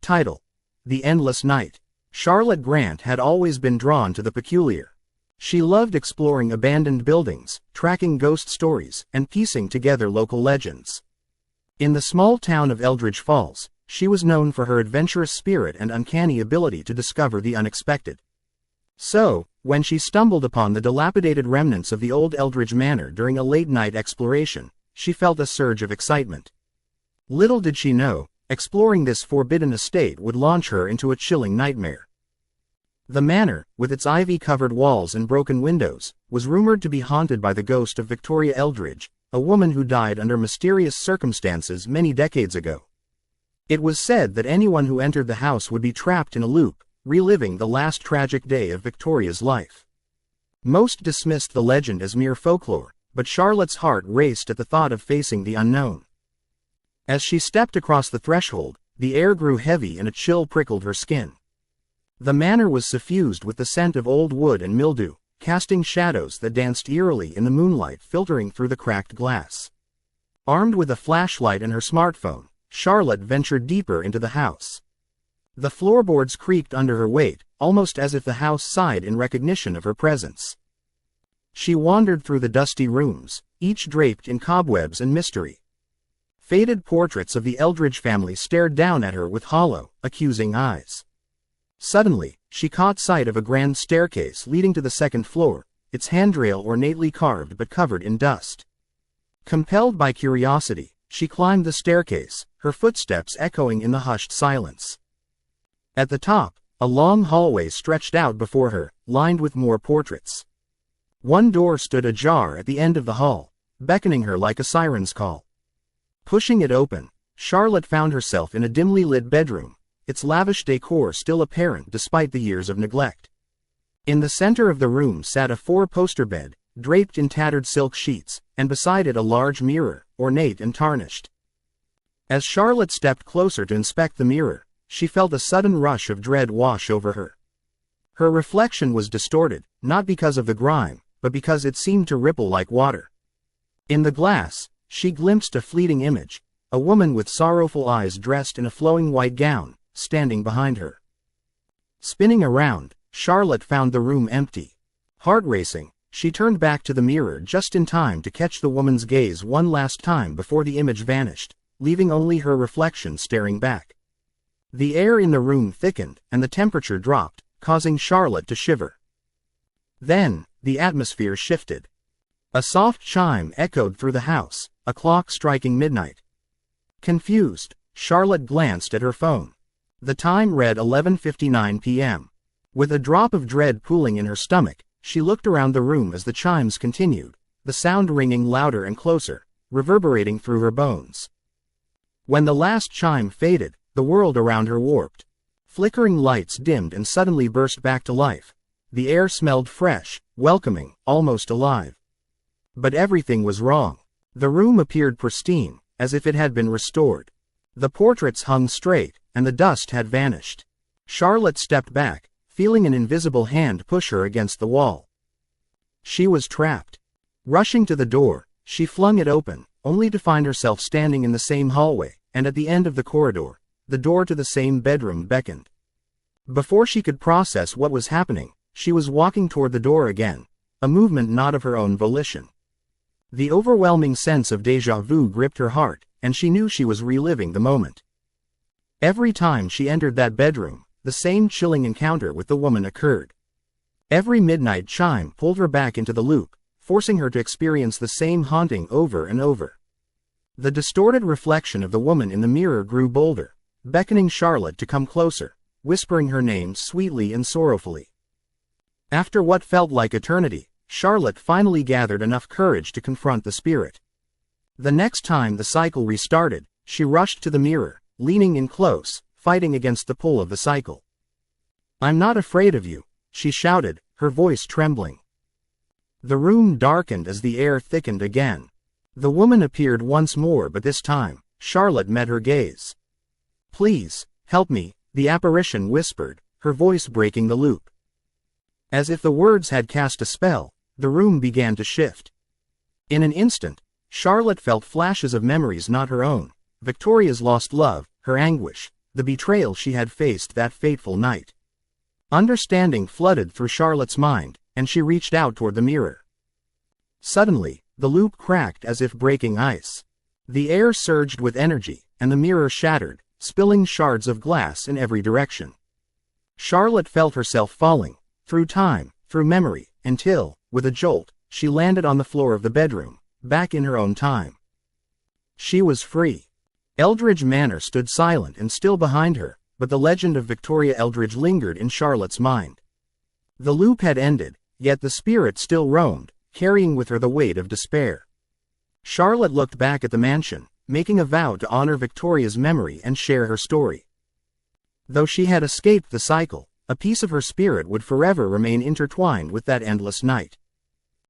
Title: The Endless Night. Charlotte Grant had always been drawn to the peculiar. She loved exploring abandoned buildings, tracking ghost stories, and piecing together local legends. In the small town of Eldridge Falls, she was known for her adventurous spirit and uncanny ability to discover the unexpected. So, when she stumbled upon the dilapidated remnants of the old Eldridge Manor during a late-night exploration, she felt a surge of excitement. Little did she know, exploring this forbidden estate would launch her into a chilling nightmare. The manor, with its ivy-covered walls and broken windows, was rumored to be haunted by the ghost of Victoria Eldridge, a woman who died under mysterious circumstances many decades ago. It was said that anyone who entered the house would be trapped in a loop, reliving the last tragic day of Victoria's life. Most dismissed the legend as mere folklore, but Charlotte's heart raced at the thought of facing the unknown. As she stepped across the threshold, the air grew heavy and a chill prickled her skin. The manor was suffused with the scent of old wood and mildew, casting shadows that danced eerily in the moonlight filtering through the cracked glass. Armed with a flashlight and her smartphone, Charlotte ventured deeper into the house. The floorboards creaked under her weight, almost as if the house sighed in recognition of her presence. She wandered through the dusty rooms, each draped in cobwebs and mystery. Faded portraits of the Eldridge family stared down at her with hollow, accusing eyes. Suddenly, she caught sight of a grand staircase leading to the second floor, its handrail ornately carved but covered in dust. Compelled by curiosity, she climbed the staircase, her footsteps echoing in the hushed silence. At the top, a long hallway stretched out before her, lined with more portraits. One door stood ajar at the end of the hall, beckoning her like a siren's call. Pushing it open, Charlotte found herself in a dimly lit bedroom, its lavish decor still apparent despite the years of neglect. In the center of the room sat a four-poster bed, draped in tattered silk sheets, and beside it a large mirror, ornate and tarnished. As Charlotte stepped closer to inspect the mirror, she felt a sudden rush of dread wash over her. Her reflection was distorted, not because of the grime, but because it seemed to ripple like water. In the glass, she glimpsed a fleeting image, a woman with sorrowful eyes dressed in a flowing white gown, standing behind her. Spinning around, Charlotte found the room empty. Heart racing, she turned back to the mirror just in time to catch the woman's gaze one last time before the image vanished, leaving only her reflection staring back. The air in the room thickened, and the temperature dropped, causing Charlotte to shiver. Then, the atmosphere shifted. A soft chime echoed through the house, a clock striking midnight. Confused, Charlotte glanced at her phone. The time read 11:59 p.m. With a drop of dread pooling in her stomach, she looked around the room as the chimes continued, the sound ringing louder and closer, reverberating through her bones. When the last chime faded, the world around her warped. Flickering lights dimmed and suddenly burst back to life. The air smelled fresh, welcoming, almost alive. But everything was wrong. The room appeared pristine, as if it had been restored. The portraits hung straight, and the dust had vanished. Charlotte stepped back, feeling an invisible hand push her against the wall. She was trapped. Rushing to the door, she flung it open, only to find herself standing in the same hallway, and at the end of the corridor, the door to the same bedroom beckoned. Before she could process what was happening, she was walking toward the door again, a movement not of her own volition. The overwhelming sense of déjà vu gripped her heart, and she knew she was reliving the moment. Every time she entered that bedroom, the same chilling encounter with the woman occurred. Every midnight chime pulled her back into the loop, forcing her to experience the same haunting over and over. The distorted reflection of the woman in the mirror grew bolder, beckoning Charlotte to come closer, whispering her name sweetly and sorrowfully. After what felt like eternity, Charlotte finally gathered enough courage to confront the spirit. The next time the cycle restarted, she rushed to the mirror, leaning in close, fighting against the pull of the cycle. "I'm not afraid of you," she shouted, her voice trembling. The room darkened as the air thickened again. The woman appeared once more, but this time, Charlotte met her gaze. "Please, help me," the apparition whispered, her voice breaking the loop. As if the words had cast a spell, the room began to shift. In an instant, Charlotte felt flashes of memories not her own, Victoria's lost love, her anguish, the betrayal she had faced that fateful night. Understanding flooded through Charlotte's mind, and she reached out toward the mirror. Suddenly, the loop cracked as if breaking ice. The air surged with energy, and the mirror shattered, spilling shards of glass in every direction. Charlotte felt herself falling, through time, through memory, until, with a jolt, she landed on the floor of the bedroom, back in her own time. She was free. Eldridge Manor stood silent and still behind her, but the legend of Victoria Eldridge lingered in Charlotte's mind. The loop had ended, yet the spirit still roamed, carrying with her the weight of despair. Charlotte looked back at the mansion, making a vow to honor Victoria's memory and share her story. Though she had escaped the cycle, a piece of her spirit would forever remain intertwined with that endless night.